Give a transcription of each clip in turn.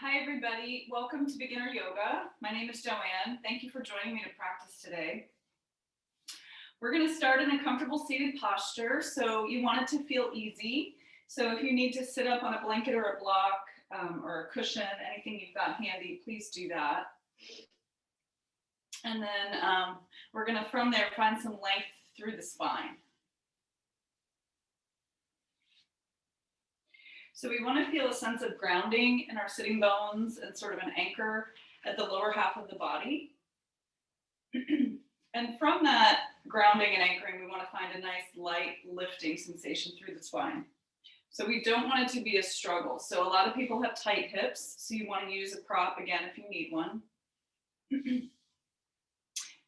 Hi, everybody. Welcome to Beginner Yoga. My name is Joanne. Thank you for joining me to practice today. We're going to start in a comfortable seated posture, so you want it to feel easy. So if you need to sit up on a blanket or a block or a cushion, anything you've got handy, please do that. And then we're going to, from there, find some length through the spine. So we want to feel a sense of grounding in our sitting bones and sort of an anchor at the lower half of the body. And from that grounding and anchoring, we want to find a nice light lifting sensation through the spine. So we don't want it to be a struggle. So a lot of people have tight hips, so you want to use a prop again if you need one.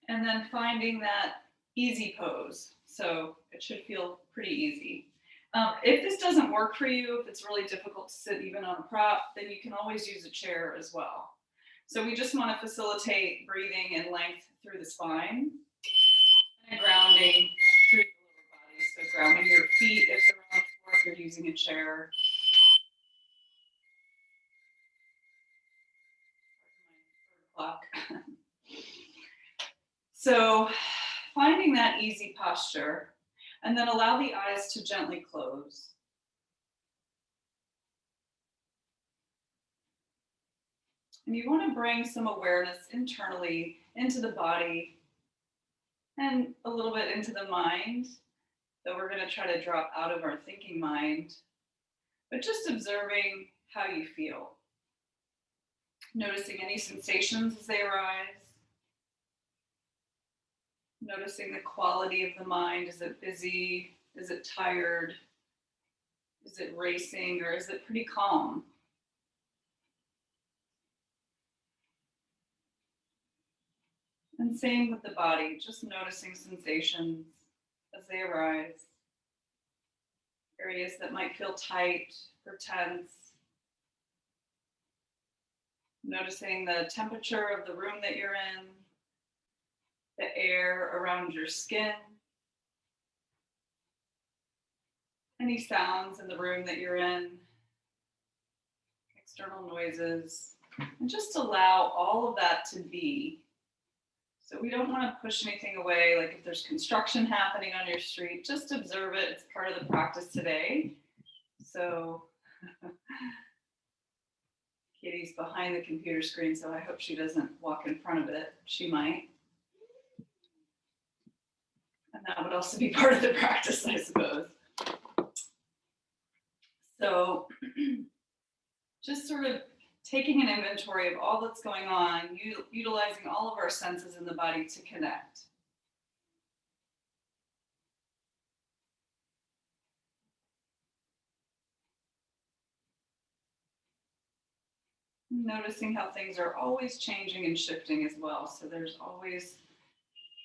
And then finding that easy pose. So it should feel pretty easy. If this doesn't work for you, if it's really difficult to sit even on a prop, then you can always use a chair as well. So we just want to facilitate breathing and length through the spine and grounding through the lower body. So grounding your feet if they're on the floor, if you're using a chair. So finding that easy posture, and then allow the eyes to gently close. And you want to bring some awareness internally into the body and a little bit into the mind, though we're going to try to drop out of our thinking mind, but just observing how you feel. Noticing any sensations as they arise. Noticing the quality of the mind. Is it busy? Is it tired? Is it racing, or is it pretty calm? And same with the body, just noticing sensations as they arise. Areas that might feel tight or tense. Noticing the temperature of the room that you're in, the air around your skin, any sounds in the room that you're in, external noises, and just allow all of that to be. So we don't want to push anything away, like if there's construction happening on your street, just observe it. It's part of the practice today. So Kitty's behind the computer screen, so I hope she doesn't walk in front of it. She might. And that would also be part of the practice, I suppose. So just sort of taking an inventory of all that's going on, utilizing all of our senses in the body to connect. Noticing how things are always changing and shifting as well. So there's always,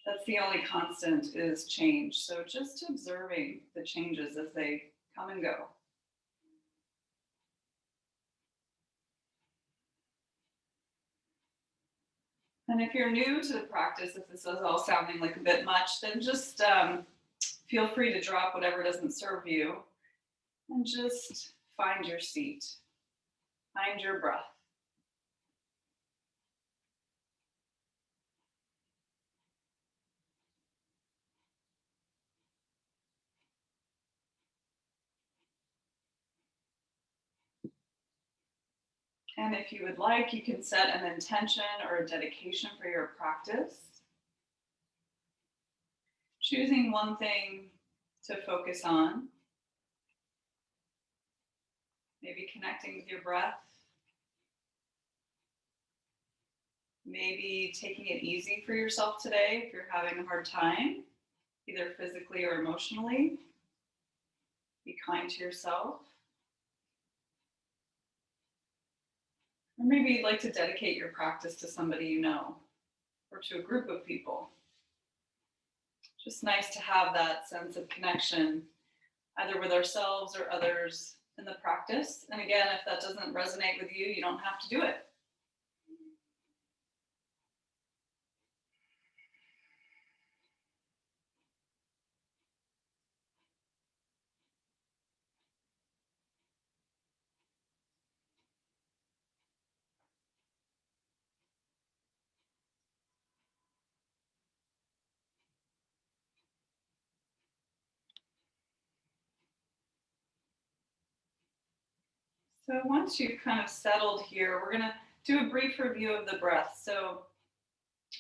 that's the only constant is change. So just observing the changes as they come and go. And if you're new to the practice, if this is all sounding like a bit much, then just feel free to drop whatever doesn't serve you and just find your seat, find your breath. And if you would like, you can set an intention or a dedication for your practice. Choosing one thing to focus on. Maybe connecting with your breath. Maybe taking it easy for yourself today if you're having a hard time, either physically or emotionally. Be kind to yourself. Or maybe you'd like to dedicate your practice to somebody you know or to a group of people. Just nice to have that sense of connection, either with ourselves or others in the practice. And again, if that doesn't resonate with you, you don't have to do it. So once you've kind of settled here, we're going to do a brief review of the breath. So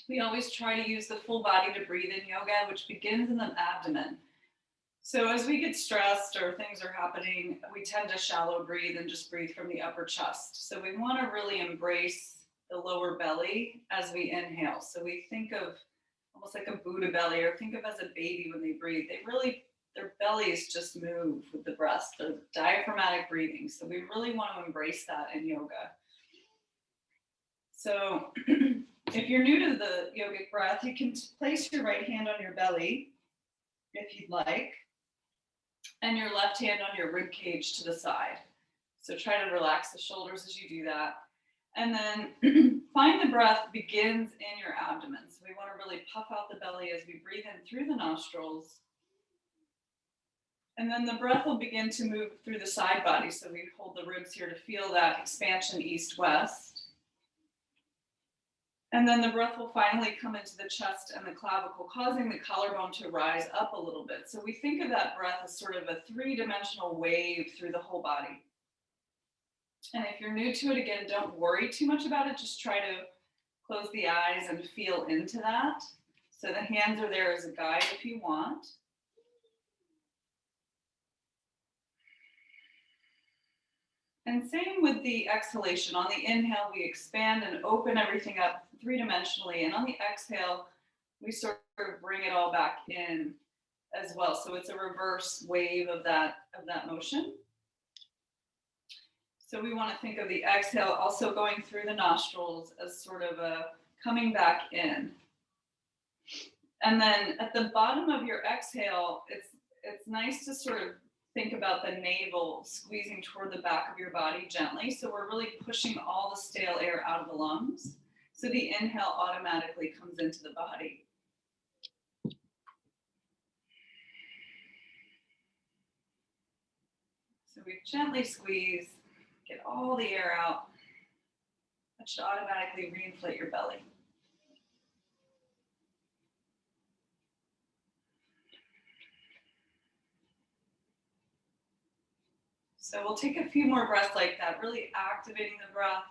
we always try to use the full body to breathe in yoga, which begins in the abdomen. So as we get stressed or things are happening, we tend to shallow breathe and just breathe from the upper chest. So we want to really embrace the lower belly as we inhale. So we think of almost like a Buddha belly, or think of as a baby when they breathe. Their bellies just move with the breath. They're diaphragmatic breathing. So we really want to embrace that in yoga. So if you're new to the yogic breath, you can place your right hand on your belly if you'd like, and your left hand on your rib cage to the side. So try to relax the shoulders as you do that. And then find the breath begins in your abdomen. So we want to really puff out the belly as we breathe in through the nostrils. And then the breath will begin to move through the side body. So we hold the ribs here to feel that expansion east-west. And then the breath will finally come into the chest and the clavicle, causing the collarbone to rise up a little bit. So we think of that breath as sort of a three-dimensional wave through the whole body. And if you're new to it, again, don't worry too much about it. Just try to close the eyes and feel into that. So the hands are there as a guide if you want. And same with the exhalation. On the inhale, we expand and open everything up three-dimensionally. And on the exhale, we sort of bring it all back in as well. So it's a reverse wave of that motion. So we want to think of the exhale also going through the nostrils as sort of a coming back in. And then at the bottom of your exhale, it's nice to sort of think about the navel squeezing toward the back of your body gently. So we're really pushing all the stale air out of the lungs. So the inhale automatically comes into the body. So we gently squeeze, get all the air out. That should automatically reinflate your belly. So we'll take a few more breaths like that, really activating the breath,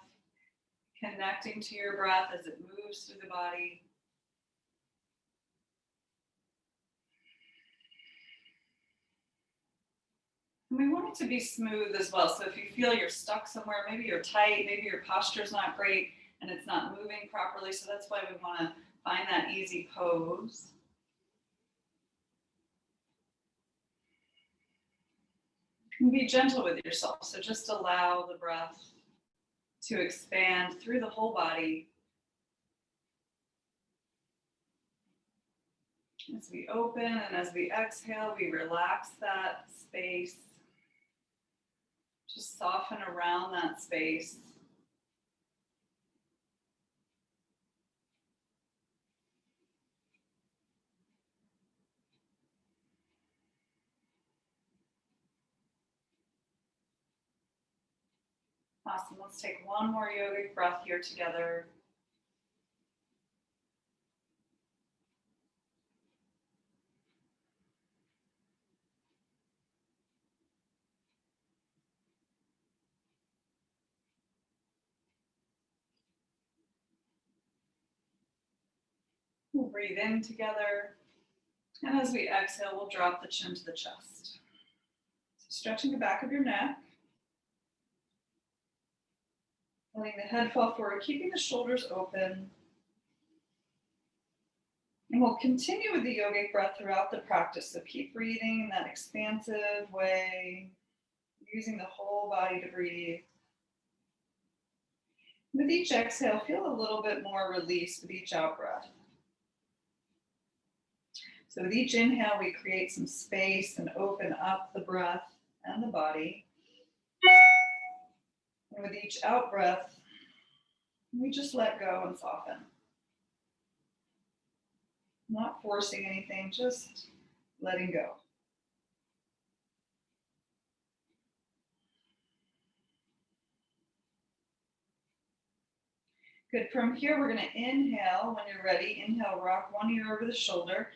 connecting to your breath as it moves through the body. And we want it to be smooth as well. So if you feel you're stuck somewhere, maybe you're tight, maybe your posture's not great and it's not moving properly. So that's why we want to find that easy pose. And be gentle with yourself. So just allow the breath to expand through the whole body. As we open and as we exhale, we relax that space. Just soften around that space. Awesome. Let's take one more yogic breath here together. We'll breathe in together. And as we exhale, we'll drop the chin to the chest. So stretching the back of your neck. Letting the head fall forward, keeping the shoulders open. And we'll continue with the yogic breath throughout the practice. So keep breathing in that expansive way, using the whole body to breathe. With each exhale, feel a little bit more release with each out breath. So with each inhale, we create some space and open up the breath and the body. And with each out breath, we just let go and soften. Not forcing anything, just letting go. Good. From here, we're going to inhale when you're ready. Inhale, rock one ear over the shoulder,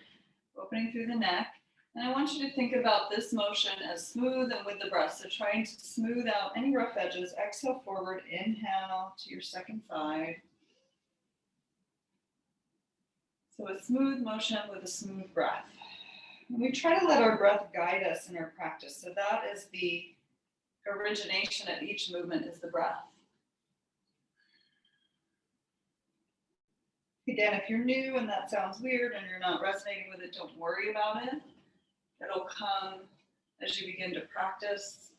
opening through the neck. And I want you to think about this motion as smooth and with the breath. So trying to smooth out any rough edges. Exhale forward, inhale to your second side. So a smooth motion with a smooth breath. And we try to let our breath guide us in our practice. So that is the origination at each movement, is the breath. Again, if you're new and that sounds weird and you're not resonating with it, don't worry about it. It'll come as you begin to practice.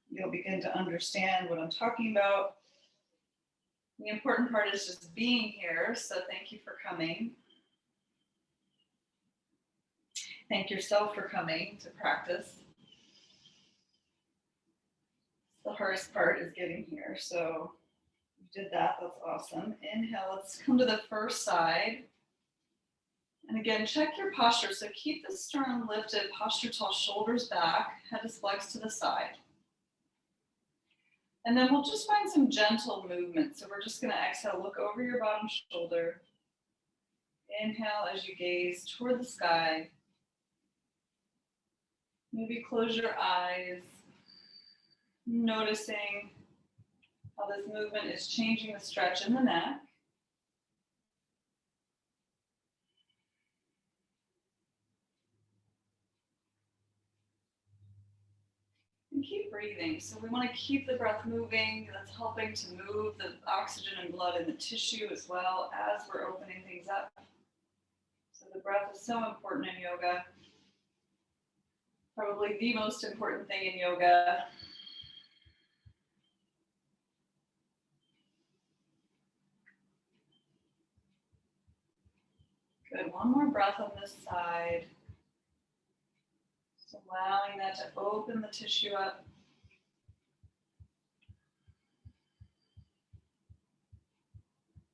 You'll begin to understand what I'm talking about. The important part is just being here. So thank you for coming. Thank yourself for coming to practice. The hardest part is getting here. So you did that. That's awesome. Inhale. Let's come to the first side. And again, check your posture. So keep the sternum lifted, posture tall, shoulders back, head is flexed to the side. And then we'll just find some gentle movement. So we're just going to exhale, look over your bottom shoulder. Inhale as you gaze toward the sky. Maybe close your eyes, noticing how this movement is changing the stretch in the neck. And keep breathing. So we want to keep the breath moving. That's helping to move the oxygen and blood in the tissue as well as we're opening things up. So the breath is so important in yoga. Probably the most important thing in yoga. Good. One more breath on this side. Just allowing that to open the tissue up.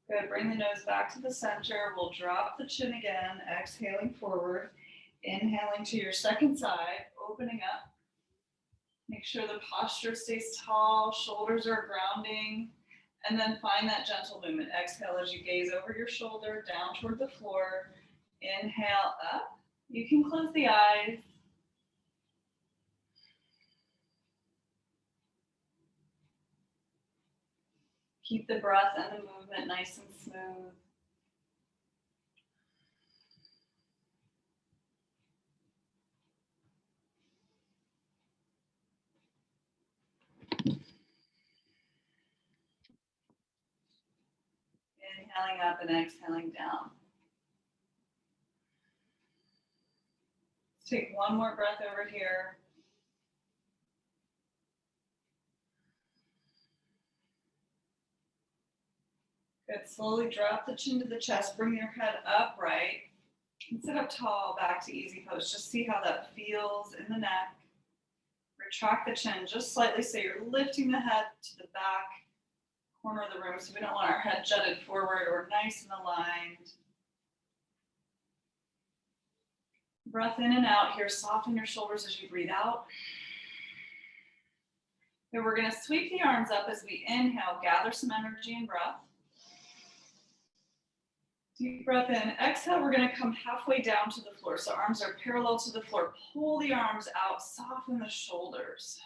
Good. Bring the nose back to the center. We'll drop the chin again, exhaling forward. Inhaling to your second side, opening up. Make sure the posture stays tall, shoulders are grounding, and then find that gentle movement. Exhale as you gaze over your shoulder, down toward the floor. Inhale up. You can close the eyes. Keep the breath and the movement nice and smooth. Inhaling up and exhaling down. Let's take one more breath over here. Good. Slowly drop the chin to the chest. Bring your head upright. And sit up tall, back to easy pose. Just see how that feels in the neck. Retract the chin just slightly so you're lifting the head to the back corner of the room. So we don't want our head jutted forward or nice and aligned. Breath in and out here. Soften your shoulders as you breathe out. And we're going to sweep the arms up as we inhale. Gather some energy and breath. Deep breath in. Exhale, we're going to come halfway down to the floor. So arms are parallel to the floor. Pull the arms out. Soften the shoulders.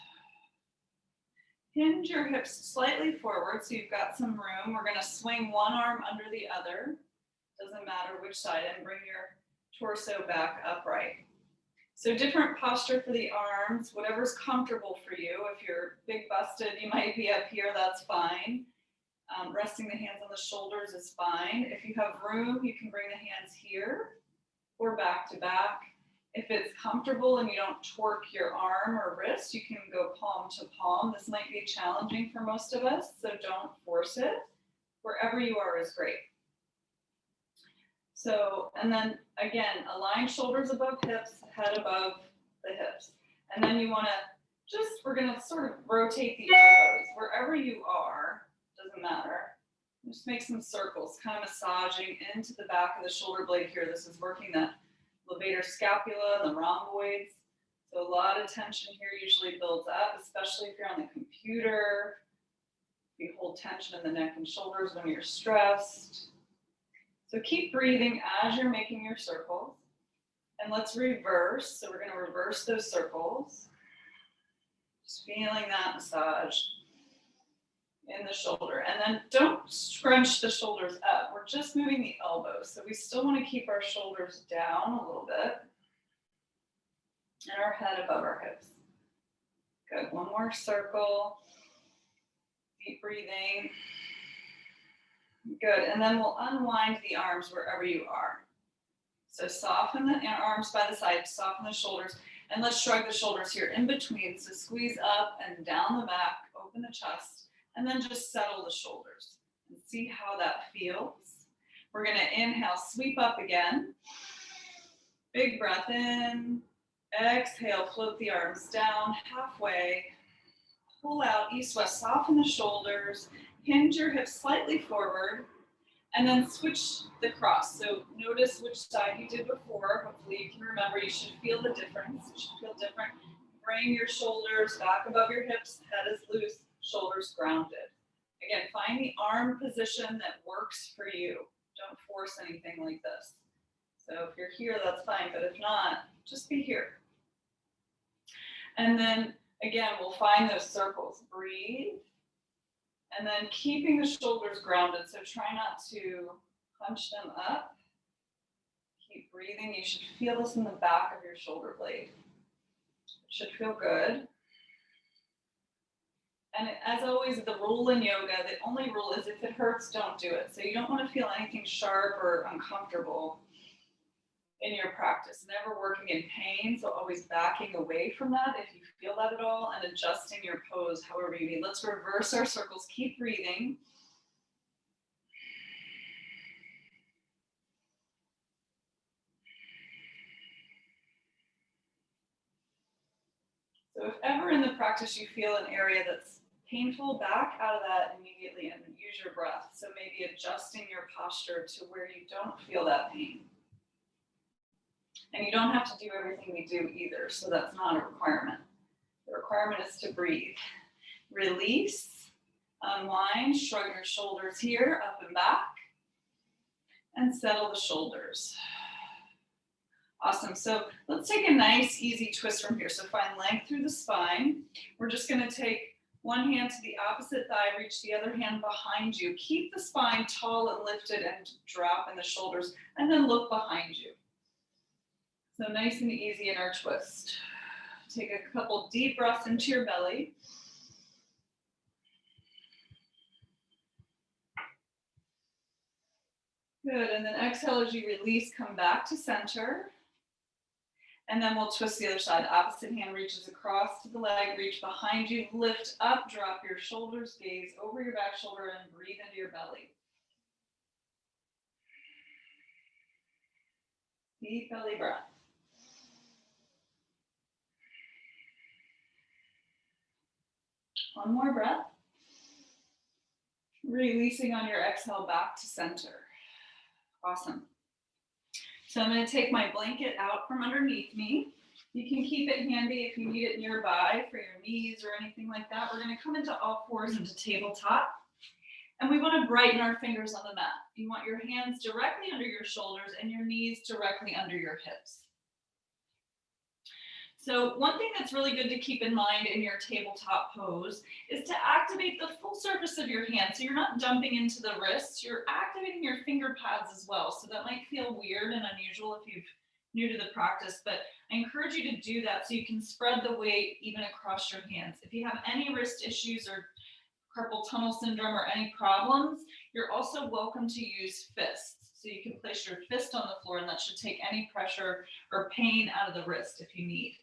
Hinge your hips slightly forward so you've got some room. We're going to swing one arm under the other. Doesn't matter which side. And bring your torso back upright. So different posture for the arms. Whatever's comfortable for you. If you're big busted, you might be up here. That's fine. Resting the hands on the shoulders is fine. If you have room, you can bring the hands here or back to back. If it's comfortable and you don't torque your arm or wrist, you can go palm to palm. This might be challenging for most of us, so don't force it. Wherever you are is great. So, and then again, align shoulders above hips, head above the hips. And then you want to we're going to sort of rotate the elbows wherever you are. Doesn't matter. Just make some circles, kind of massaging into the back of the shoulder blade here. This is working that levator scapula and the rhomboids. So a lot of tension here usually builds up, especially if you're on the computer. You hold tension in the neck and shoulders when you're stressed. So keep breathing as you're making your circles. And let's reverse. So we're going to reverse those circles. Just feeling that massage in the shoulder. And then don't scrunch the shoulders up. We're just moving the elbows. So we still want to keep our shoulders down a little bit and our head above our hips. Good. One more circle. Deep breathing. Good. And then we'll unwind the arms wherever you are. So soften the arms by the side, soften the shoulders, and let's shrug the shoulders here in between. So squeeze up and down the back, open the chest, and then just settle the shoulders and see how that feels. We're going to inhale, sweep up again. Big breath in. Exhale, float the arms down halfway. Pull out east-west, soften the shoulders, hinge your hips slightly forward, and then switch the cross. So notice which side you did before. Hopefully you can remember. You should feel the difference. It should feel different. Bring your shoulders back above your hips. Head is loose, shoulders grounded. Again, find the arm position that works for you. Don't force anything like this. So if you're here, that's fine. But if not, just be here. And then again, we'll find those circles. Breathe. And then keeping the shoulders grounded. So try not to hunch them up. Keep breathing. You should feel this in the back of your shoulder blade. It should feel good. And as always, the rule in yoga, the only rule is if it hurts, don't do it. So you don't want to feel anything sharp or uncomfortable in your practice. Never working in pain, so always backing away from that if you feel that at all, and adjusting your pose however you need. Let's reverse our circles. Keep breathing. So if ever in the practice you feel an area that's painful, back out of that immediately and use your breath. So maybe adjusting your posture to where you don't feel that pain. And you don't have to do everything we do either, so that's not a requirement. The requirement is to breathe. Release, unwind, shrug your shoulders here, up and back, and settle the shoulders. Awesome. So let's take a nice, easy twist from here. So find length through the spine. We're just going to take one hand to the opposite thigh, reach the other hand behind you. Keep the spine tall and lifted and drop in the shoulders, and then look behind you. So nice and easy in our twist. Take a couple deep breaths into your belly. Good, and then exhale as you release, come back to center. And then we'll twist the other side. Opposite hand reaches across to the leg, reach behind you, lift up, drop your shoulders, gaze over your back shoulder, and breathe into your belly. Deep belly breath. One more breath. Releasing on your exhale back to center. Awesome. So I'm going to take my blanket out from underneath me. You can keep it handy if you need it nearby for your knees or anything like that. We're going to come into all fours into tabletop. And we want to brighten our fingers on the mat. You want your hands directly under your shoulders and your knees directly under your hips. So one thing that's really good to keep in mind in your tabletop pose is to activate the full surface of your hand. So you're not dumping into the wrists, you're activating your finger pads as well. So that might feel weird and unusual if you're new to the practice, but I encourage you to do that so you can spread the weight even across your hands. If you have any wrist issues or carpal tunnel syndrome or any problems, you're also welcome to use fists. So you can place your fist on the floor and that should take any pressure or pain out of the wrist if you need.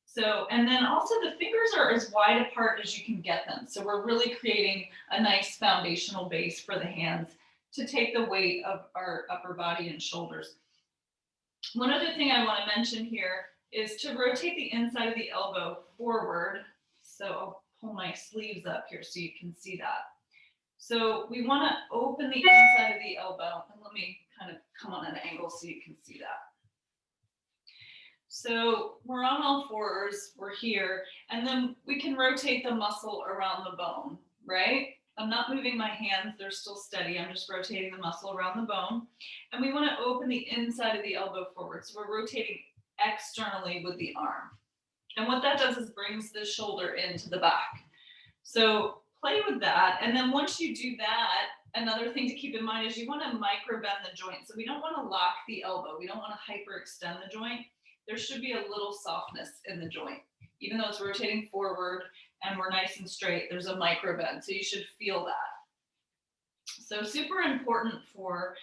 So, and then also the fingers are as wide apart as you can get them. So we're really creating a nice foundational base for the hands to take the weight of our upper body and shoulders. One other thing I want to mention here is to rotate the inside of the elbow forward. So I'll pull my sleeves up here so you can see that. So we want to open the inside of the elbow, and let me kind of come on an angle so you can see that. So we're on all fours, we're here, and then we can rotate the muscle around the bone, right? I'm not moving my hands, they're still steady. I'm just rotating the muscle around the bone. And we want to open the inside of the elbow forward. So we're rotating externally with the arm. And what that does is brings the shoulder into the back. So play with that. And then once you do that, another thing to keep in mind is you want to micro bend the joint. So we don't want to lock the elbow. We don't want to hyperextend the joint. There should be a little softness in the joint. Even though it's rotating forward and we're nice and straight, there's a micro bend. So you should feel that. So super important for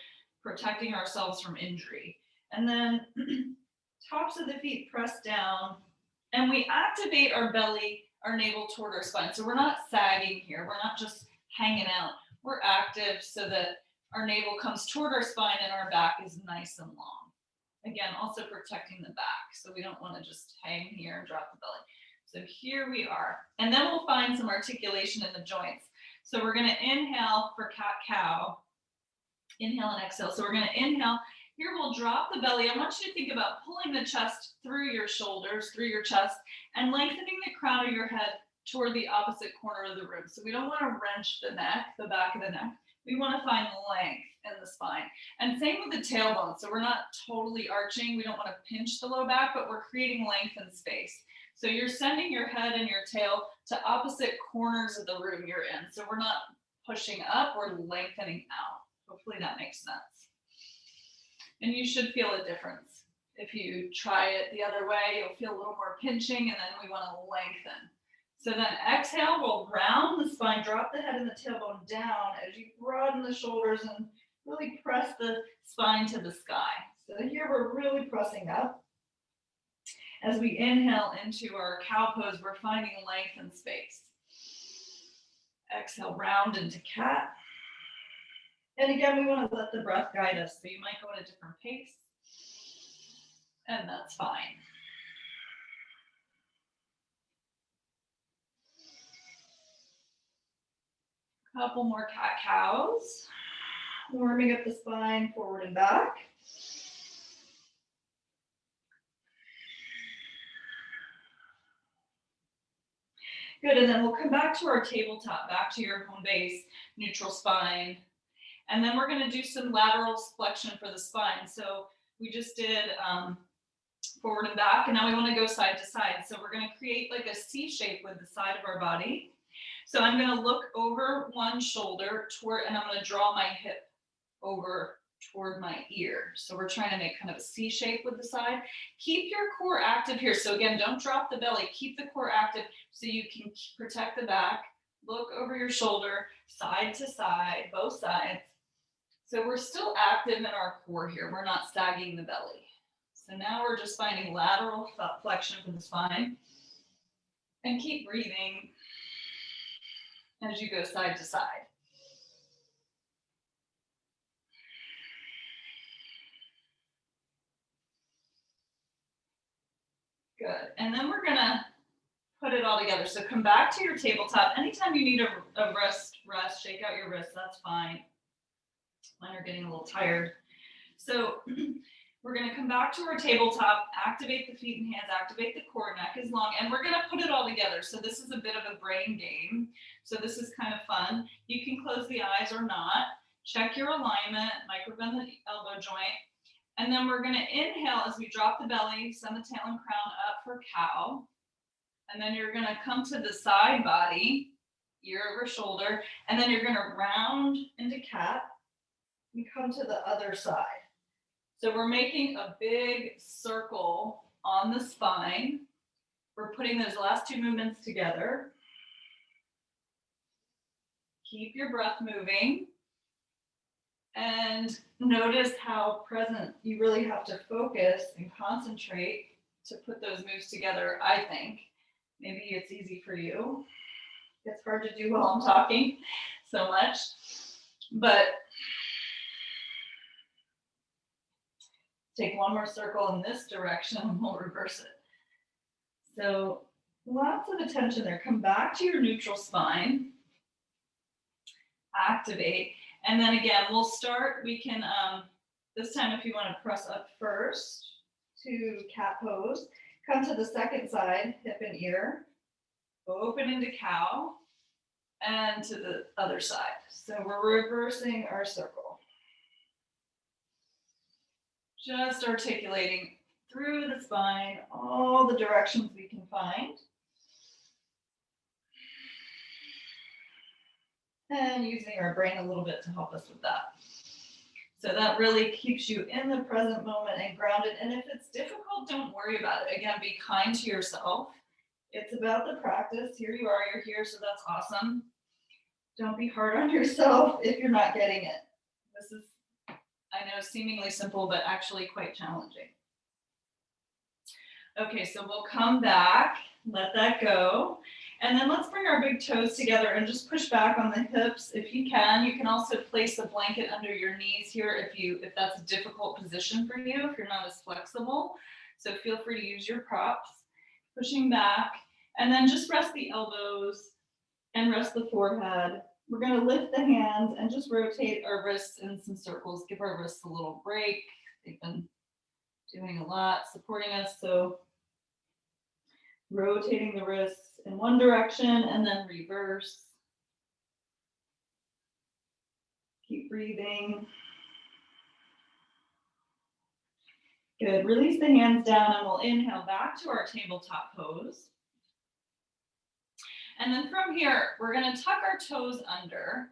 protecting ourselves from injury. And then tops of the feet press down, and we activate our belly, our navel toward our spine. So we're not sagging here. We're not just hanging out. We're active so that our navel comes toward our spine and our back is nice and long. Again, also protecting the back. So we don't want to just hang here and drop the belly. So here we are. And then we'll find some articulation in the joints. So we're going to inhale for cat-cow. Inhale and exhale. So we're going to inhale. Here we'll drop the belly. I want you to think about pulling the chest through your shoulders, through your chest, and lengthening the crown of your head toward the opposite corner of the room. So we don't want to wrench the neck, the back of the neck. We want to find length in the spine. And same with the tailbone. So we're not totally arching. We don't want to pinch the low back, but we're creating length and space. So you're sending your head and your tail to opposite corners of the room you're in. So we're not pushing up, we're lengthening out. Hopefully that makes sense. And you should feel a difference. If you try it the other way, you'll feel a little more pinching, and then we want to lengthen. So then exhale, we'll round the spine, drop the head and the tailbone down as you broaden the shoulders and really press the spine to the sky. So here we're really pressing up. As we inhale into our cow pose, we're finding length and space. Exhale, round into cat. And again, we want to let the breath guide us. So you might go at a different pace, and that's fine. Couple more cat-cows. Warming up the spine forward and back. Good, and then we'll come back to our tabletop, back to your home base, neutral spine. And then we're going to do some lateral flexion for the spine. So we just did forward and back, and now we want to go side to side. So we're going to create like a C shape with the side of our body. So I'm going to look over one shoulder toward, and I'm going to draw my hip over toward my ear. So we're trying to make kind of a C shape with the side. Keep your core active here. So again, don't drop the belly. Keep the core active so you can protect the back. Look over your shoulder, side to side, both sides. So we're still active in our core here. We're not sagging the belly. So now we're just finding lateral flexion for the spine. And keep breathing as you go side to side. Good. And then we're going to put it all together. So come back to your tabletop. Anytime you need a rest, shake out your wrists. That's fine. Mine are getting a little tired. So we're going to come back to our tabletop, activate the feet and hands, activate the core, neck is long, and we're going to put it all together. So this is a bit of a brain game. So this is kind of fun. You can close the eyes or not. Check your alignment, microbend the elbow joint. And then we're going to inhale as we drop the belly, send the tail and crown up for cow. And then you're going to come to the side body, ear over shoulder, and then you're going to round into cat and come to the other side. So we're making a big circle on the spine. We're putting those last two movements together. Keep your breath moving. And notice how present you really have to focus and concentrate to put those moves together, I think. Maybe it's easy for you. It's hard to do while I'm talking so much. But take one more circle in this direction and we'll reverse it. So lots of attention there. Come back to your neutral spine. Activate. And then again, we'll start, we can, this time if you want to press up first to cat pose, come to the second side, hip and ear, open into cow, and to the other side. So we're reversing our circle. Just articulating through the spine, all the directions we can find. And using our brain a little bit to help us with that. So that really keeps you in the present moment and grounded. And if it's difficult, don't worry about it. Again, be kind to yourself. It's about the practice. Here you are, you're here, so that's awesome. Don't be hard on yourself if you're not getting it. This is, I know, seemingly simple, but actually quite challenging. Okay, so we'll come back, let that go. And then let's bring our big toes together and just push back on the hips if you can. You can also place a blanket under your knees here if that's a difficult position for you, if you're not as flexible. So feel free to use your props. Pushing back, and then just rest the elbows and rest the forehead. We're going to lift the hands and just rotate our wrists in some circles. Give our wrists a little break. They've been doing a lot, supporting us. So rotating the wrists in one direction and then reverse. Keep breathing. Good. Release the hands down and we'll inhale back to our tabletop pose. And then from here, we're going to tuck our toes under.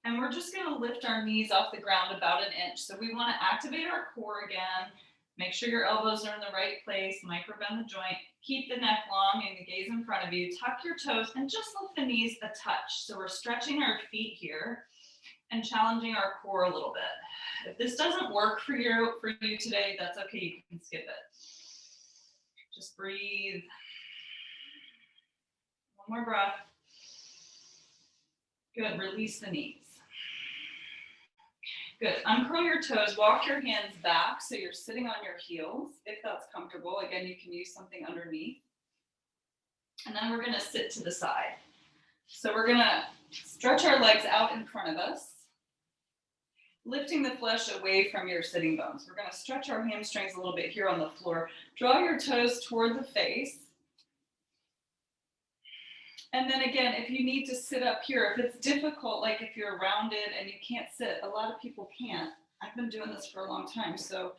And we're just going to lift our knees off the ground about an inch. So we want to activate our core again. Make sure your elbows are in the right place. Micro bend the joint. Keep the neck long and the gaze in front of you. Tuck your toes and just lift the knees a touch. So we're stretching our feet here and challenging our core a little bit. If this doesn't work for you today, that's okay. You can skip it. Just breathe. One more breath. Good. Release the knees. Good. Uncurl your toes. Walk your hands back so you're sitting on your heels if that's comfortable. Again, you can use something underneath. And then we're going to sit to the side. So we're going to stretch our legs out in front of us, lifting the flesh away from your sitting bones. We're going to stretch our hamstrings a little bit here on the floor. Draw your toes toward the face. And then again, if you need to sit up here, if it's difficult, like if you're rounded and you can't sit, a lot of people can't. I've been doing this for a long time, so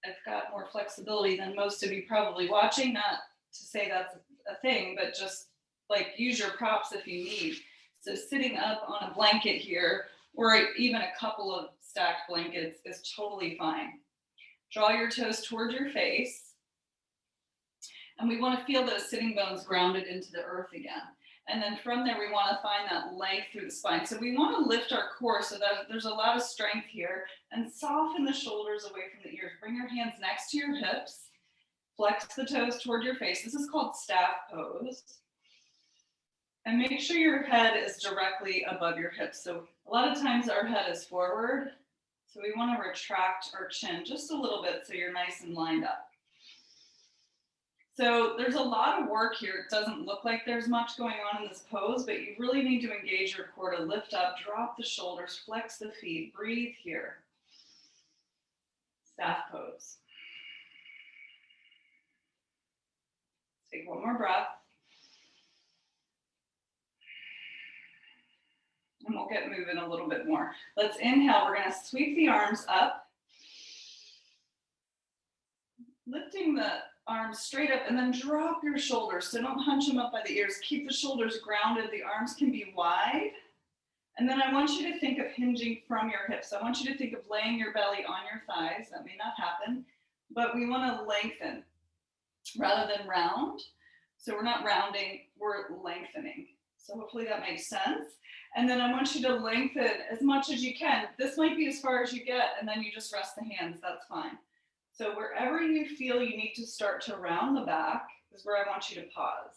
I've got more flexibility than most of you probably watching. Not to say that's a thing, but just like use your props if you need. So sitting up on a blanket here, or even a couple of stacked blankets is totally fine. Draw your toes toward your face. And we want to feel those sitting bones grounded into the earth again. And then from there, we want to find that length through the spine. So we want to lift our core so that there's a lot of strength here and soften the shoulders away from the ears. Bring your hands next to your hips. Flex the toes toward your face. This is called staff pose. And make sure your head is directly above your hips. So a lot of times our head is forward. So we want to retract our chin just a little bit so you're nice and lined up. So there's a lot of work here. It doesn't look like there's much going on in this pose, but you really need to engage your core to lift up, drop the shoulders, flex the feet, breathe here. Staff pose. Take one more breath. And we'll get moving a little bit more. Let's inhale. We're going to sweep the arms up. Lifting the arms straight up and then drop your shoulders. So don't hunch them up by the ears. Keep the shoulders grounded. The arms can be wide. And then I want you to think of hinging from your hips. I want you to think of laying your belly on your thighs. That may not happen, but we want to lengthen rather than round. So we're not rounding, we're lengthening. So hopefully that makes sense. And then I want you to lengthen as much as you can. This might be as far as you get, and then you just rest the hands. That's fine. So wherever you feel you need to start to round the back is where I want you to pause.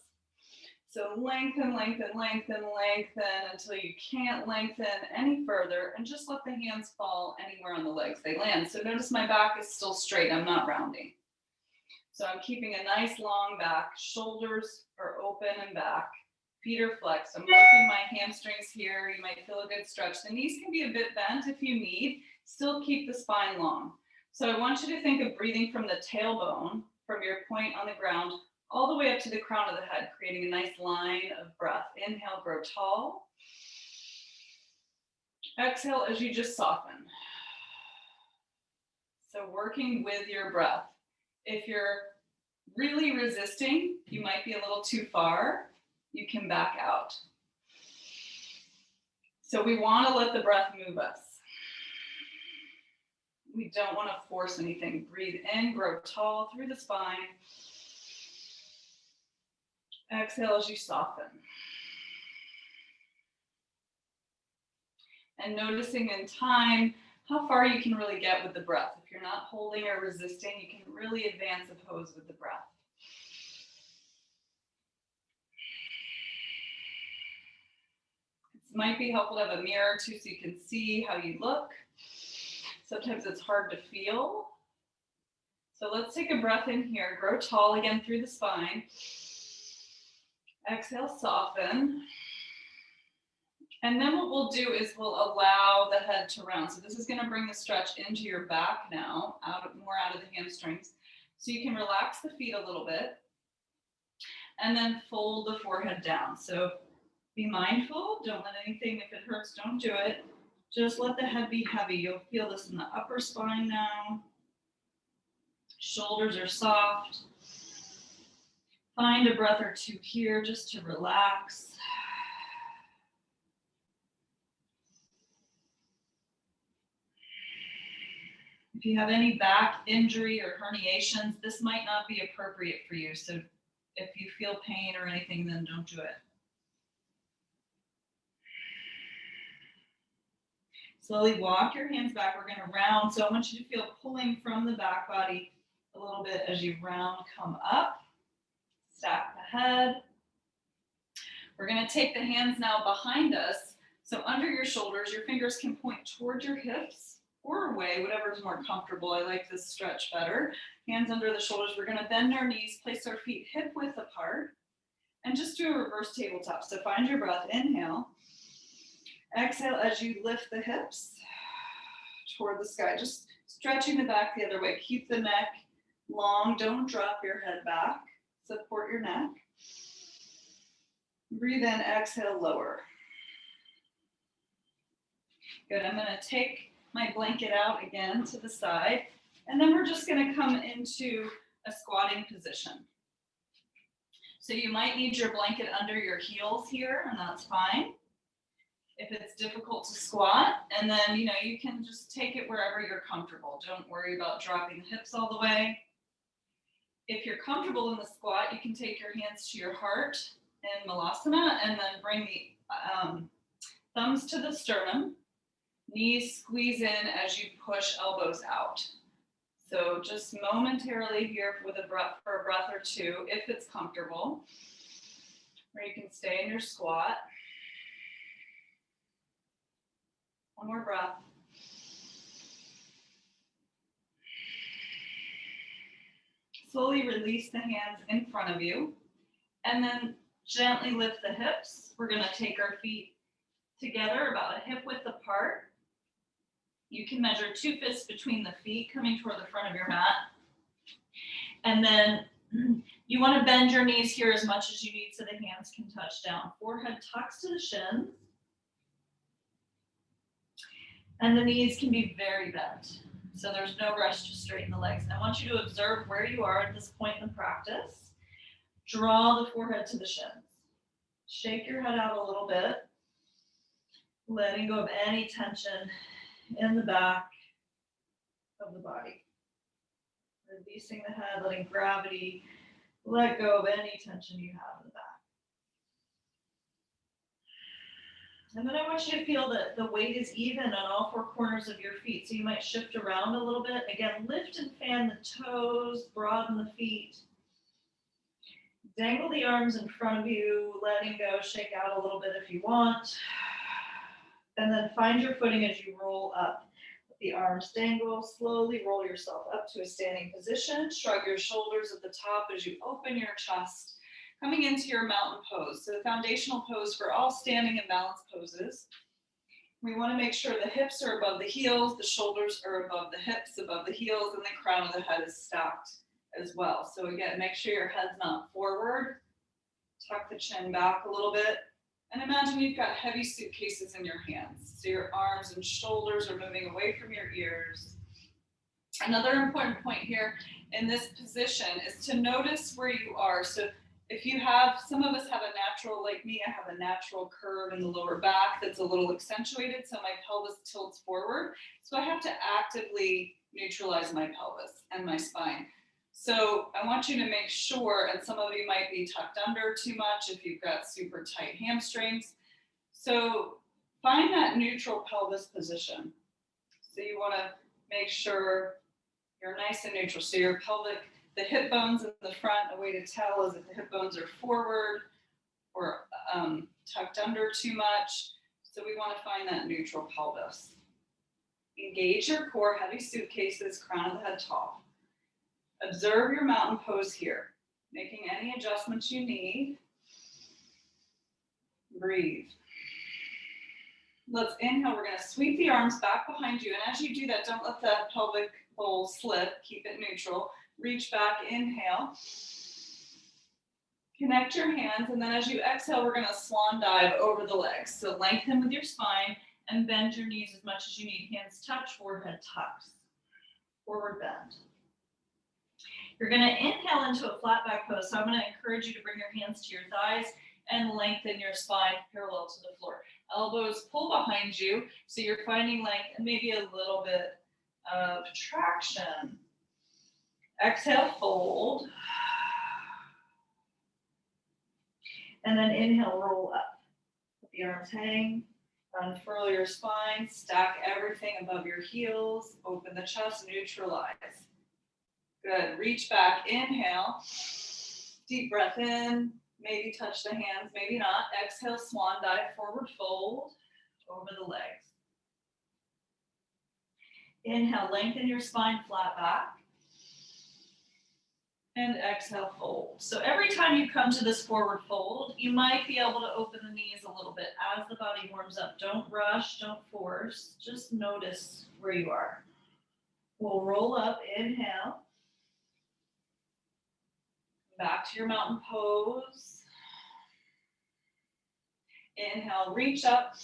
So lengthen, lengthen, lengthen, lengthen until you can't lengthen any further, and just let the hands fall anywhere on the legs they land. So notice my back is still straight. I'm not rounding. So I'm keeping a nice long back. Shoulders are open and back. Feet are flexed. I'm working my hamstrings here. You might feel a good stretch. The knees can be a bit bent if you need. Still keep the spine long. So I want you to think of breathing from the tailbone, from your point on the ground, all the way up to the crown of the head, creating a nice line of breath. Inhale, grow tall. Exhale as you just soften. So working with your breath. If you're really resisting, you might be a little too far. You can back out. So we want to let the breath move us. We don't want to force anything. Breathe in, grow tall through the spine. Exhale as you soften. And noticing in time how far you can really get with the breath. If you're not holding or resisting, you can really advance the pose with the breath. It might be helpful to have a mirror too, so you can see how you look. Sometimes it's hard to feel. So let's take a breath in here. Grow tall again through the spine. Exhale, soften. And then what we'll do is we'll allow the head to round. So this is going to bring the stretch into your back now, more out of the hamstrings. So you can relax the feet a little bit and then fold the forehead down. So be mindful. Don't let anything, if it hurts, don't do it. Just let the head be heavy. You'll feel this in the upper spine now. Shoulders are soft. Find a breath or two here just to relax. If you have any back injury or herniations, this might not be appropriate for you. So if you feel pain or anything, then don't do it. Slowly walk your hands back. We're going to round. So I want you to feel pulling from the back body a little bit as you round, come up. Stack the head. We're going to take the hands now behind us. So under your shoulders, your fingers can point towards your hips or away, whatever is more comfortable. I like this stretch better. Hands under the shoulders. We're going to bend our knees, place our feet hip width apart, and just do a reverse tabletop. So find your breath. Inhale. Exhale as you lift the hips toward the sky. Just stretching the back the other way. Keep the neck long. Don't drop your head back. Support your neck. Breathe in. Exhale, lower. Good. I'm going to take my blanket out again to the side, and then we're just going to come into a squatting position. So you might need your blanket under your heels here, and that's fine. If it's difficult to squat, and then you can just take it wherever you're comfortable. Don't worry about dropping the hips all the way. If you're comfortable in the squat, you can take your hands to your heart in Malasana, and then bring the thumbs to the sternum. Knees squeeze in as you push elbows out. So just momentarily here for a breath or two, if it's comfortable, or you can stay in your squat. One more breath. Slowly release the hands in front of you, and then gently lift the hips. We're going to take our feet together about a hip width apart. You can measure 2 fists between the feet coming toward the front of your mat. And then you want to bend your knees here as much as you need so the hands can touch down. Forehead tucks to the shins. And the knees can be very bent. So there's no rush to straighten the legs. And I want you to observe where you are at this point in the practice. Draw the forehead to the shins. Shake your head out a little bit, letting go of any tension in the back of the body. Releasing the head, letting gravity let go of any tension you have in the back. And then I want you to feel that the weight is even on all 4 corners of your feet. So you might shift around a little bit. Again, lift and fan the toes, broaden the feet. Dangle the arms in front of you, letting go, shake out a little bit if you want. And then find your footing as you roll up. Let the arms dangle, slowly roll yourself up to a standing position. Shrug your shoulders at the top as you open your chest. Coming into your mountain pose. So the foundational pose for all standing and balance poses. We want to make sure the hips are above the heels, the shoulders are above the hips, above the heels, and the crown of the head is stacked as well. So again, make sure your head's not forward. Tuck the chin back a little bit. And imagine you've got heavy suitcases in your hands. So your arms and shoulders are moving away from your ears. Another important point here in this position is to notice where you are. So if you have, some of us have a natural, like me, I have a natural curve in the lower back that's a little accentuated, so my pelvis tilts forward. So I have to actively neutralize my pelvis and my spine. So I want you to make sure, and some of you might be tucked under too much if you've got super tight hamstrings. So find that neutral pelvis position. So you want to make sure you're nice and neutral. So your pelvic, the hip bones in the front, a way to tell is if the hip bones are forward or tucked under too much. So we want to find that neutral pelvis. Engage your core, heavy suitcases, crown of the head tall. Observe your mountain pose here, making any adjustments you need. Breathe. Let's inhale. We're going to sweep the arms back behind you. And as you do that, don't let that pelvic bowl slip. Keep it neutral. Reach back, inhale. Connect your hands. And then as you exhale, we're going to swan dive over the legs. So lengthen with your spine and bend your knees as much as you need. Hands touch, forehead tucks. Forward bend. You're going to inhale into a flat back pose. So I'm going to encourage you to bring your hands to your thighs and lengthen your spine parallel to the floor. Elbows pull behind you, so you're finding length and maybe a little bit of traction. Exhale, fold. And then inhale, roll up. Let the arms hang. Unfurl your spine. Stack everything above your heels. Open the chest, neutralize. Good. Reach back, inhale. Deep breath in. Maybe touch the hands, maybe not. Exhale, swan dive, forward fold over the legs. Inhale, lengthen your spine, flat back. And exhale, fold. So every time you come to this forward fold, you might be able to open the knees a little bit as the body warms up. Don't rush, don't force. Just notice where you are. We'll roll up, inhale. Back to your mountain pose. Inhale, reach up.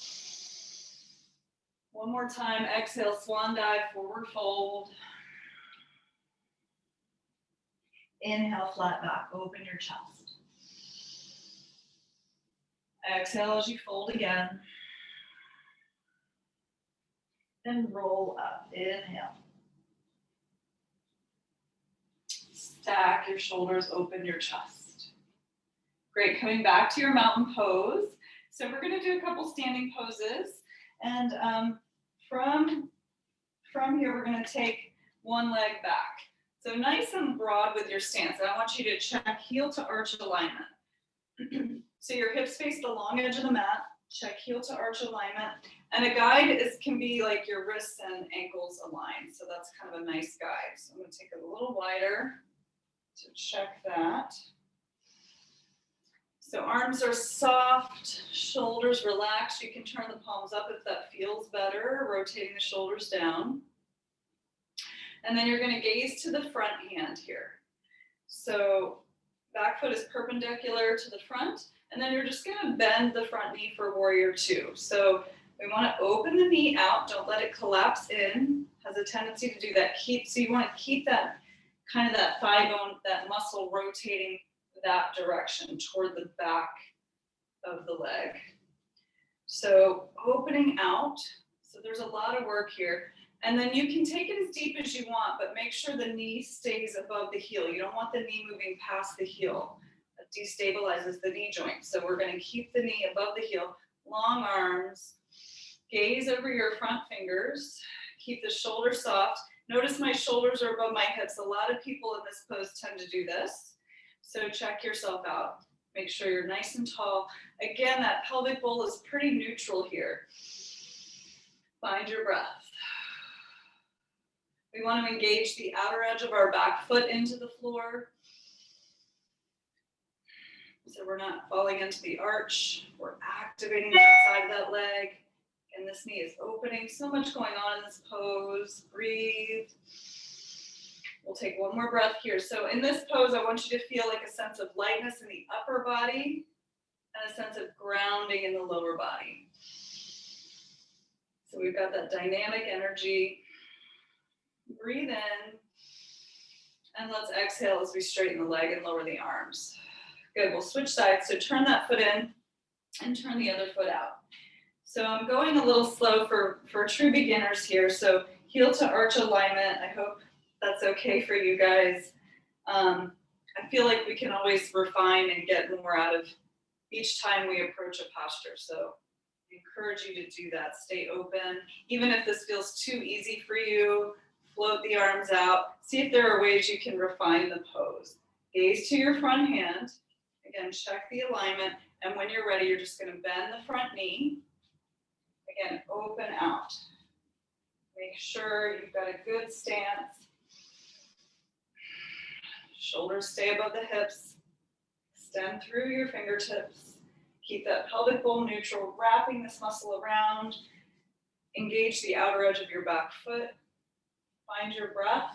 One more time, exhale, swan dive, forward fold. Inhale, flat back, open your chest. Exhale as you fold again. Then roll up, inhale. Stack your shoulders, open your chest. Great, coming back to your mountain pose. So we're gonna do a couple standing poses. And from here, we're gonna take one leg back. So nice and broad with your stance. And I want you to check heel to arch alignment. So your hips face the long edge of the mat. Check heel to arch alignment. And a guide can be like your wrists and ankles aligned. So that's kind of a nice guide. So I'm gonna take it a little wider to check that. So arms are soft, shoulders relaxed. You can turn the palms up if that feels better, rotating the shoulders down. And then you're going to gaze to the front hand here. So back foot is perpendicular to the front, and then you're just going to bend the front knee for warrior two. So we want to open the knee out, don't let it collapse in. Has a tendency to do that. So you want to keep that kind of that thigh bone, that muscle rotating that direction toward the back of the leg. So opening out. So there's a lot of work here. And then you can take it as deep as you want, but make sure the knee stays above the heel. You don't want the knee moving past the heel. It destabilizes the knee joint. So we're going to keep the knee above the heel. Long arms. Gaze over your front fingers. Keep the shoulders soft. Notice my shoulders are above my hips. A lot of people in this pose tend to do this. So check yourself out. Make sure you're nice and tall. Again, that pelvic bowl is pretty neutral here. Find your breath. We want to engage the outer edge of our back foot into the floor. So we're not falling into the arch. We're activating that side of that leg. And this knee is opening. So much going on in this pose. Breathe. We'll take one more breath here. So in this pose, I want you to feel like a sense of lightness in the upper body and a sense of grounding in the lower body. So we've got that dynamic energy. Breathe in. And let's exhale as we straighten the leg and lower the arms. Good, we'll switch sides. So turn that foot in and turn the other foot out. So I'm going a little slow for true beginners here. So heel to arch alignment. I hope that's okay for you guys. I feel like we can always refine and get more out of each time we approach a posture. So I encourage you to do that. Stay open. Even if this feels too easy for you, float the arms out. See if there are ways you can refine the pose. Gaze to your front hand. Again, check the alignment. And when you're ready, you're just going to bend the front knee. Again, open out. Make sure you've got a good stance. Shoulders stay above the hips. Extend through your fingertips. Keep that pelvic bowl neutral, wrapping this muscle around. Engage the outer edge of your back foot. Find your breath.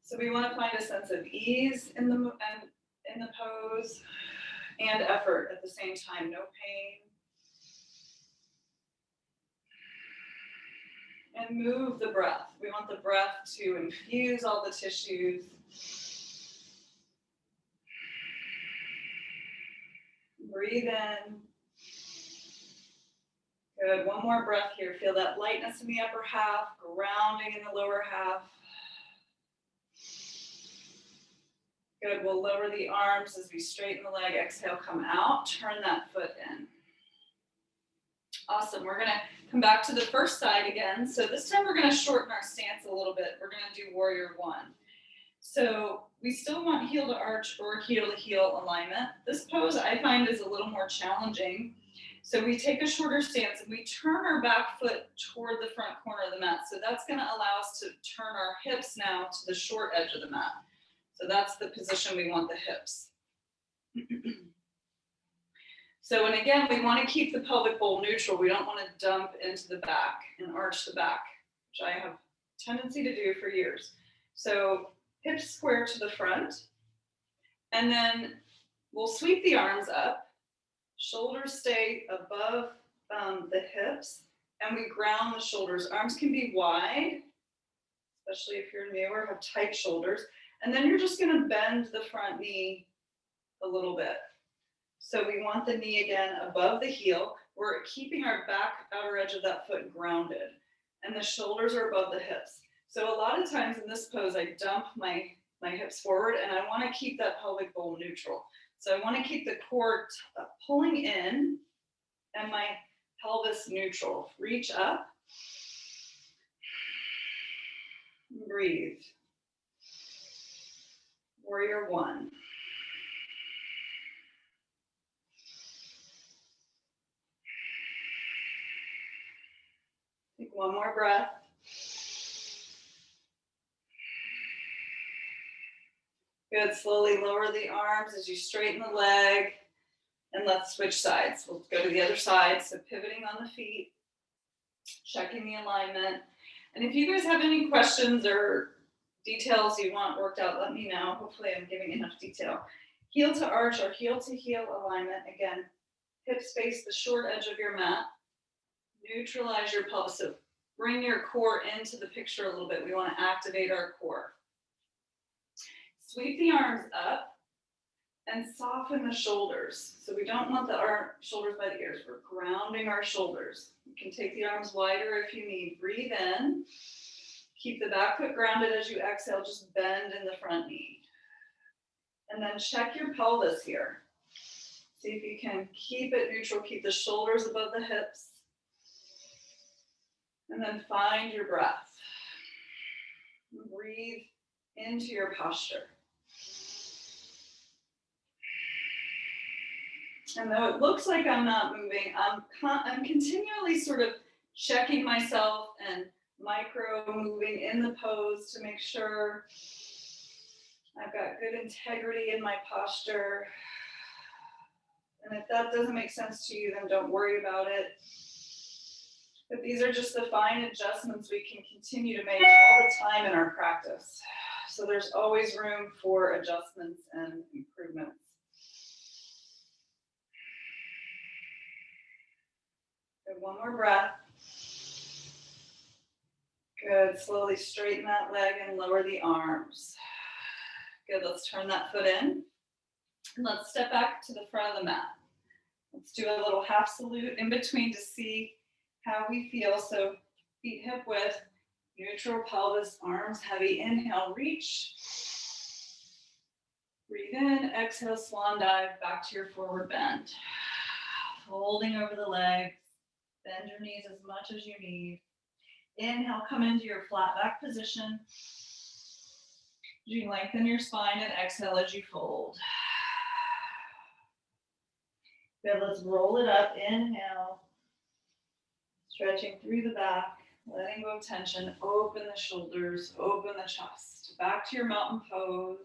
So we want to find a sense of ease in the pose and effort at the same time, no pain. And move the breath. We want the breath to infuse all the tissues. Breathe in. Good, one more breath here. Feel that lightness in the upper half, grounding in the lower half. Good, we'll lower the arms as we straighten the leg. Exhale, come out, turn that foot in. Awesome, we're gonna come back to the first side again. So this time we're gonna shorten our stance a little bit. We're gonna do warrior one. So we still want heel to arch or heel to heel alignment. This pose I find is a little more challenging. So we take a shorter stance and we turn our back foot toward the front corner of the mat. So that's gonna allow us to turn our hips now to the short edge of the mat. So that's the position we want the hips. So, and again, we want to keep the pelvic bowl neutral. We don't want to dump into the back and arch the back, which I have a tendency to do for years. So hips square to the front, and then we'll sweep the arms up. Shoulders stay above the hips, and we ground the shoulders. Arms can be wide, especially if you're new or have tight shoulders. And then you're just going to bend the front knee a little bit. So we want the knee again above the heel. We're keeping our back outer edge of that foot grounded, and the shoulders are above the hips. So a lot of times in this pose, I dump my hips forward, and I want to keep that pelvic bowl neutral. So I want to keep the core pulling in and my pelvis neutral. Reach up. Breathe. Warrior one. Take one more breath. Good, slowly lower the arms as you straighten the leg, and let's switch sides. We'll go to the other side, so pivoting on the feet, checking the alignment. And if you guys have any questions or details you want worked out, let me know. Hopefully I'm giving enough detail. Heel to arch or heel to heel alignment. Again, hips face the short edge of your mat. Neutralize your pelvis. So bring your core into the picture a little bit. We want to activate our core. Sweep the arms up and soften the shoulders. So we don't want our shoulders by the ears. We're grounding our shoulders. You can take the arms wider if you need. Breathe in. Keep the back foot grounded as you exhale. Just bend in the front knee. And then check your pelvis here. See if you can keep it neutral. Keep the shoulders above the hips. And then find your breath. Breathe into your posture. And though it looks like I'm not moving, I'm continually sort of checking myself and micro moving in the pose to make sure I've got good integrity in my posture. And if that doesn't make sense to you, then don't worry about it. But these are just the fine adjustments we can continue to make all the time in our practice. So there's always room for adjustments and improvements. Good, one more breath. Good, slowly straighten that leg and lower the arms. Good, let's turn that foot in. And let's step back to the front of the mat. Let's do a little half salute in between to see how we feel. So feet hip width, neutral pelvis, arms heavy. Inhale, reach. Breathe in, exhale, swan dive back to your forward bend. Folding over the legs, bend your knees as much as you need. Inhale, come into your flat back position. You lengthen your spine and exhale as you fold. Good, let's roll it up. Inhale, stretching through the back, letting go of tension. Open the shoulders, open the chest. Back to your mountain pose.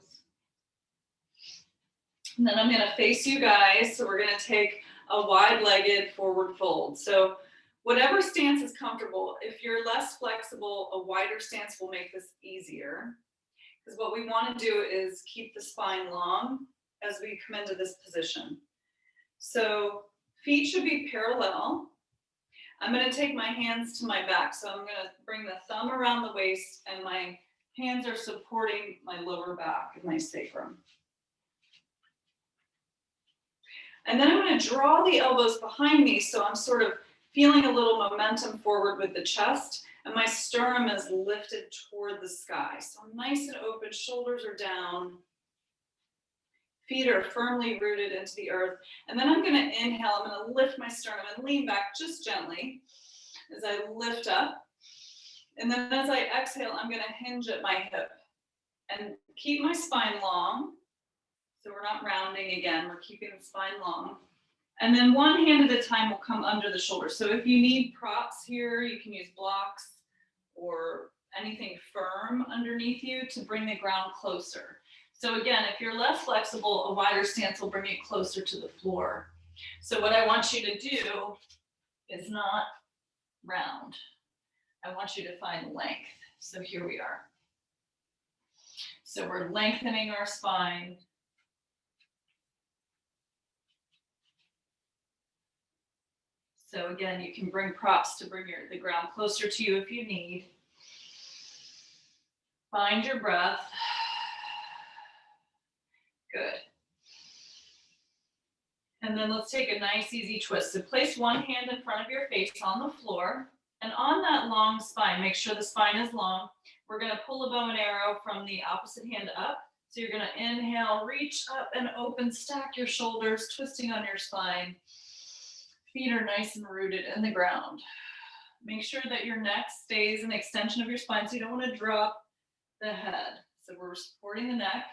And then I'm going to face you guys. So we're going to take a wide-legged forward fold. So whatever stance is comfortable, if you're less flexible, a wider stance will make this easier. Because what we want to do is keep the spine long as we come into this position. So feet should be parallel. I'm going to take my hands to my back. So I'm going to bring the thumb around the waist and my hands are supporting my lower back and my sacrum. And then I'm going to draw the elbows behind me so I'm sort of feeling a little momentum forward with the chest and my sternum is lifted toward the sky. So I'm nice and open, shoulders are down. Feet are firmly rooted into the earth. And then I'm going to inhale, I'm going to lift my sternum and lean back just gently as I lift up. And then as I exhale, I'm going to hinge at my hip and keep my spine long. So we're not rounding again, we're keeping the spine long. And then one hand at a time will come under the shoulder. So if you need props here, you can use blocks or anything firm underneath you to bring the ground closer. So again, if you're less flexible, a wider stance will bring you closer to the floor. So what I want you to do is not round. I want you to find length. So here we are. So we're lengthening our spine. So again, you can bring props to bring the ground closer to you if you need. Find your breath. Good. And then let's take a nice easy twist. So place one hand in front of your face on the floor. And on that long spine, make sure the spine is long. We're going to pull a bow and arrow from the opposite hand up. So you're going to inhale, reach up and open, stack your shoulders, twisting on your spine. Feet are nice and rooted in the ground. Make sure that your neck stays an extension of your spine so you don't want to drop the head. So we're supporting the neck.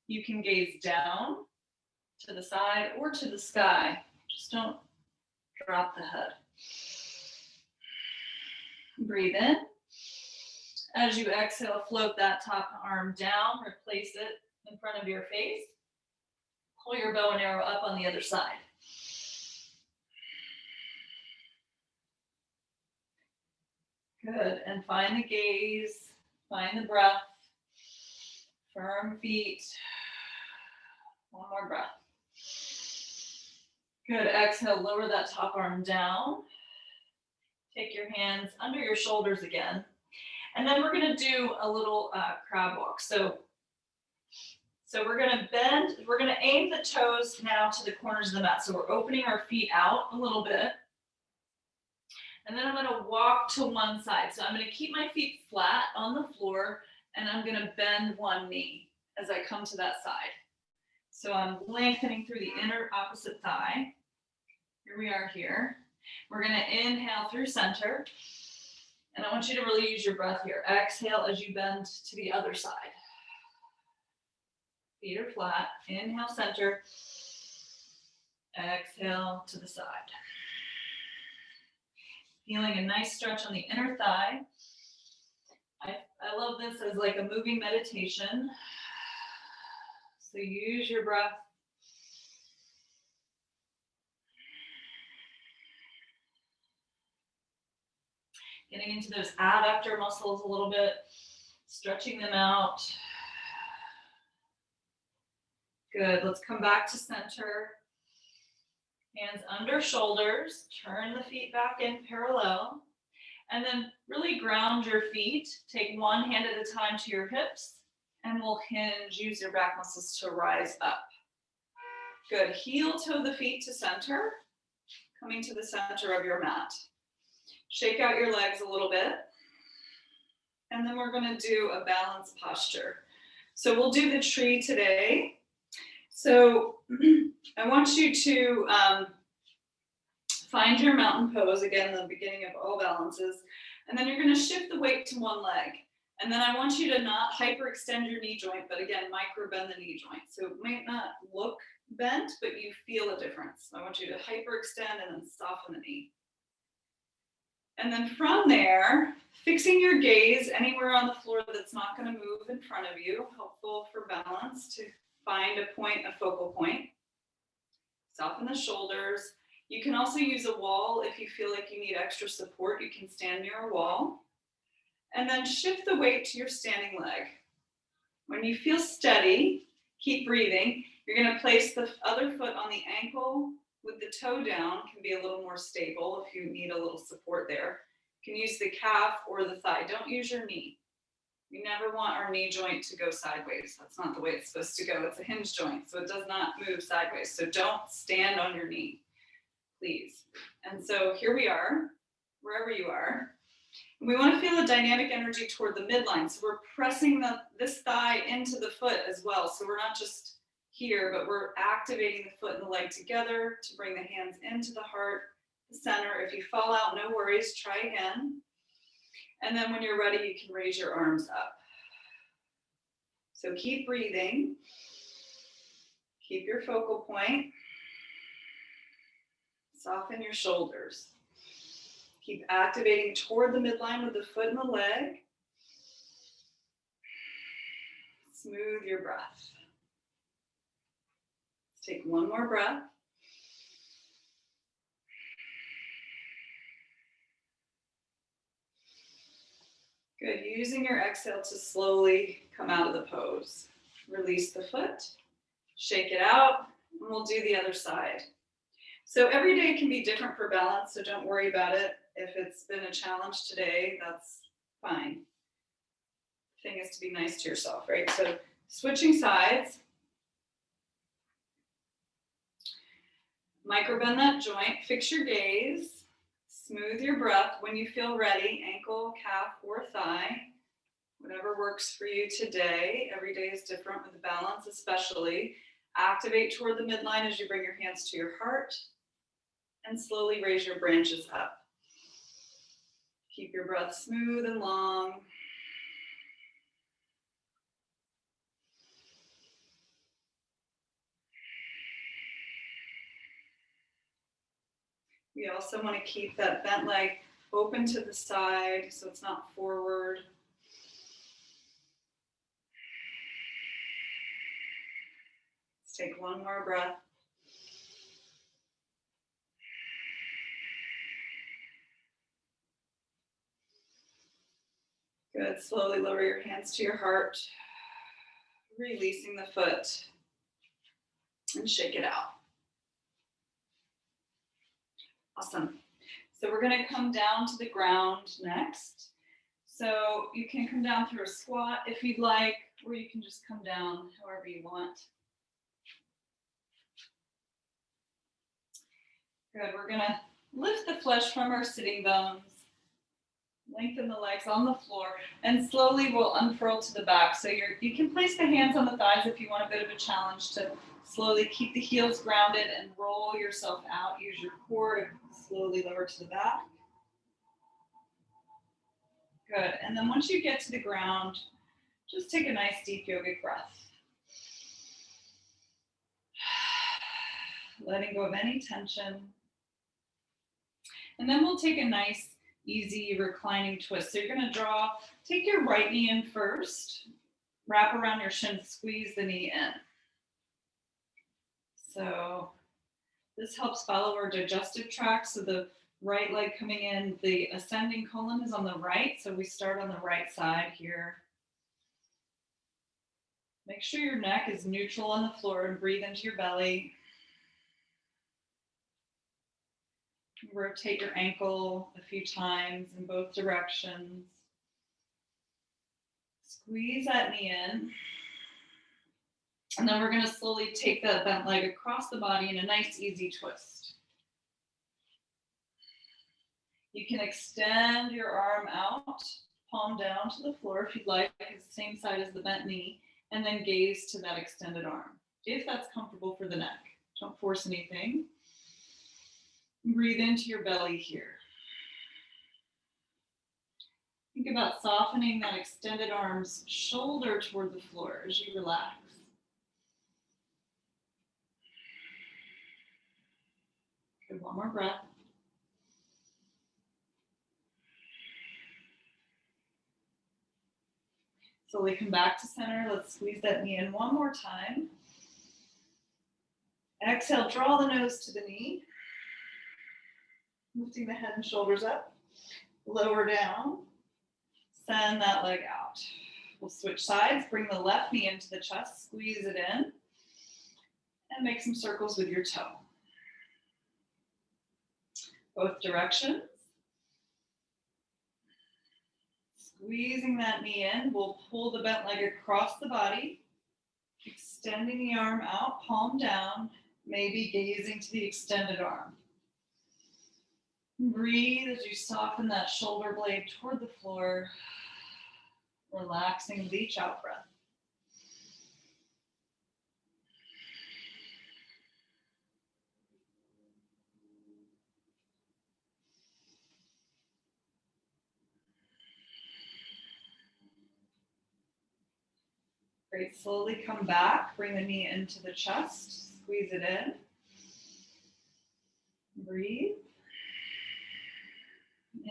You can gaze down to the side or to the sky. Just don't drop the head. Breathe in. As you exhale, float that top arm down, replace it in front of your face. Pull your bow and arrow up on the other side. Good, and find the gaze, find the breath, firm feet. One more breath. Good, exhale, lower that top arm down. Take your hands under your shoulders again. And then we're gonna do a little crab walk. So we're gonna bend, we're gonna aim the toes now to the corners of the mat. So we're opening our feet out a little bit. And then I'm gonna walk to one side. So I'm gonna keep my feet flat on the floor and I'm gonna bend one knee as I come to that side. So I'm lengthening through the inner opposite thigh. Here we are here. We're gonna inhale through center. And I want you to really use your breath here. Exhale as you bend to the other side. Feet are flat. Inhale, center. Exhale to the side. Feeling a nice stretch on the inner thigh. I love this as like a moving meditation. So use your breath. Getting into those adductor muscles a little bit, stretching them out. Good, let's come back to center. Hands under shoulders, turn the feet back in parallel, and then really ground your feet. Take one hand at a time to your hips, and we'll hinge, use your back muscles to rise up. Good, heel toe the feet to center, coming to the center of your mat. Shake out your legs a little bit, and then we're gonna do a balanced posture. So we'll do the tree today. So I want you to find your mountain pose, again, the beginning of all balances, and then you're gonna shift the weight to one leg. And then I want you to not hyperextend your knee joint, but again, micro bend the knee joint. So it might not look bent, but you feel a difference. I want you to hyperextend and then soften the knee. And then from there, fixing your gaze anywhere on the floor that's not gonna move in front of you, helpful for balance to find a point, a focal point. Soften the shoulders. You can also use a wall if you feel like you need extra support. You can stand near a wall. And then shift the weight to your standing leg. When you feel steady, keep breathing. You're going to place the other foot on the ankle with the toe down. Can be a little more stable if you need a little support there. You can use the calf or the thigh. Don't use your knee. We never want our knee joint to go sideways. That's not the way it's supposed to go. It's a hinge joint, so it does not move sideways. So don't stand on your knee, please. And so here we are, wherever you are. We want to feel a dynamic energy toward the midline. So we're pressing this thigh into the foot as well. So we're not just here, but we're activating the foot and the leg together to bring the hands into the heart, the center. If you fall out, no worries, try again. And then when you're ready, you can raise your arms up. So keep breathing. Keep your focal point. Soften your shoulders. Keep activating toward the midline with the foot and the leg. Smooth your breath. Let's take one more breath. Good, using your exhale to slowly come out of the pose. Release the foot, shake it out, and we'll do the other side. So every day can be different for balance, so don't worry about it. If it's been a challenge today, that's fine. The thing is to be nice to yourself, right? So switching sides. Micro bend that joint, fix your gaze. Smooth your breath when you feel ready, ankle, calf, or thigh, whatever works for you today. Every day is different with the balance, especially. Activate toward the midline as you bring your hands to your heart and slowly raise your branches up. Keep your breath smooth and long. We also want to keep that bent leg open to the side so it's not forward. Let's take one more breath. Good, slowly lower your hands to your heart, releasing the foot, and shake it out. Awesome. So we're going to come down to the ground next. So you can come down through a squat if you'd like, or you can just come down however you want. Good, we're going to lift the flesh from our sitting bones, lengthen the legs on the floor, and slowly we'll unfurl to the back. So you can place the hands on the thighs if you want a bit of a challenge to slowly keep the heels grounded and roll yourself out. Use your core to slowly lower to the back. Good. And then once you get to the ground, just take a nice deep yogic breath. Letting go of any tension. And then we'll take a nice, easy reclining twist. So you're going to take your right knee in first, wrap around your shin, squeeze the knee in. So this helps follow our digestive tract so the Right leg coming in, the ascending colon is on the right, so we start on the right side here. Make sure your neck is neutral on the floor and breathe into your belly. Rotate your ankle a few times in both directions. Squeeze that knee in. And then we're going to slowly take that bent leg across the body in a nice, easy twist. You can extend your arm out, palm down to the floor if you'd like, it's the same side as the bent knee, and then gaze to that extended arm, if that's comfortable for the neck. Don't force anything. Breathe into your belly here. Think about softening that extended arm's shoulder toward the floor as you relax. Good, one more breath. Slowly come back to center. Let's squeeze that knee in one more time. Exhale, draw the nose to the knee. Lifting the head and shoulders up. Lower down. Send that leg out. We'll switch sides. Bring the left knee into the chest. Squeeze it in. And make some circles with your toe. Both directions. Squeezing that knee in, we'll pull the bent leg across the body, extending the arm out, palm down, maybe gazing to the extended arm. Breathe as you soften that shoulder blade toward the floor, relaxing with each out breath. Great, slowly come back, bring the knee into the chest, squeeze it in. Breathe.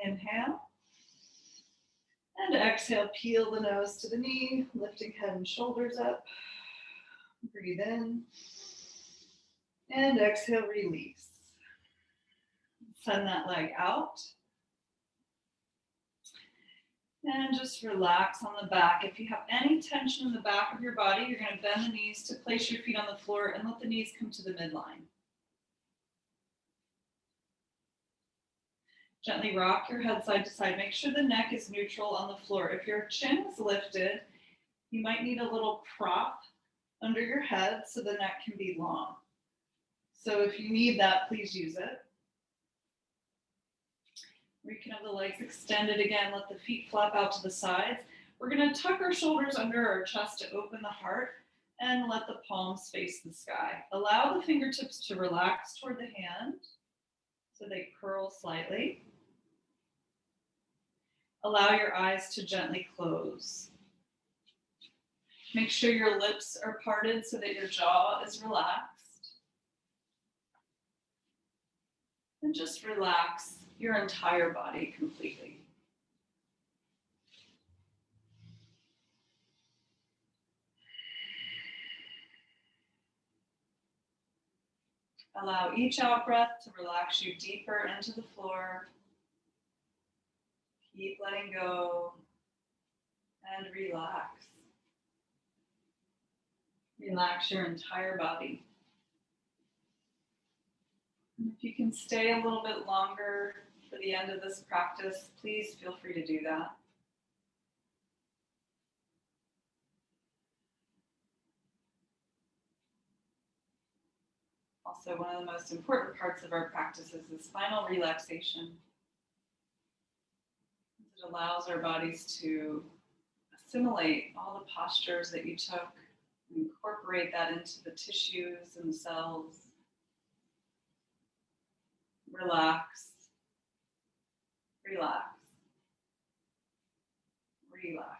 Inhale. And exhale, peel the nose to the knee, lifting head and shoulders up. Breathe in. And exhale, release. Send that leg out. And just relax on the back. If you have any tension in the back of your body, you're going to bend the knees to place your feet on the floor and let the knees come to the midline. Gently rock your head side to side. Make sure the neck is neutral on the floor. If your chin is lifted, you might need a little prop under your head so the neck can be long. So if you need that, please use it. Or you can have the legs extended again. Let the feet flap out to the sides. We're going to tuck our shoulders under our chest to open the heart and let the palms face the sky. Allow the fingertips to relax toward the hand so they curl slightly. Allow your eyes to gently close. Make sure your lips are parted so that your jaw is relaxed. And just relax your entire body completely. Allow each out breath to relax you deeper into the floor. Keep letting go and relax. Relax your entire body. And if you can stay a little bit longer for the end of this practice, please feel free to do that. Also, one of the most important parts of our practice is this final relaxation. It allows our bodies to assimilate all the postures that you took, and incorporate that into the tissues and the cells. Relax, relax, relax.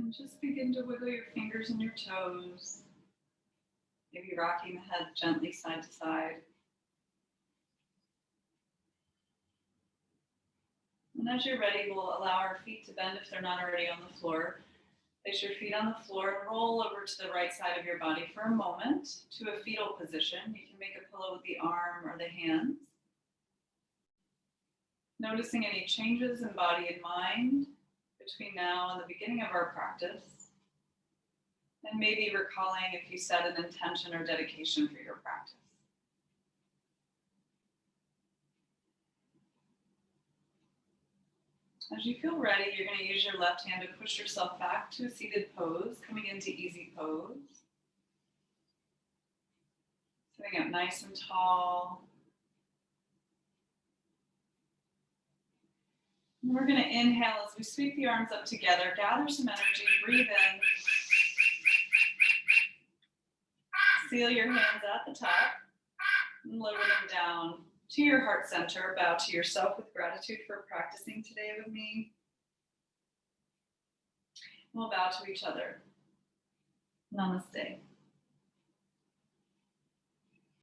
And just begin to wiggle your fingers and your toes. Maybe rocking the head gently side to side. And as you're ready, we'll allow our feet to bend if they're not already on the floor. Place your feet on the floor and roll over to the right side of your body for a moment to a fetal position. You can make a pillow with the arm or the hands. Noticing any changes in body and mind between now and the beginning of our practice. And maybe recalling if you set an intention or dedication for your practice. As you feel ready, you're going to use your left hand to push yourself back to a seated pose, coming into easy pose. Sitting up nice and tall. And we're going to inhale as we sweep the arms up together, gather some energy, breathe in. Seal your hands at the top and lower them down to your heart center. Bow to yourself with gratitude for practicing today with me. We'll bow to each other. Namaste.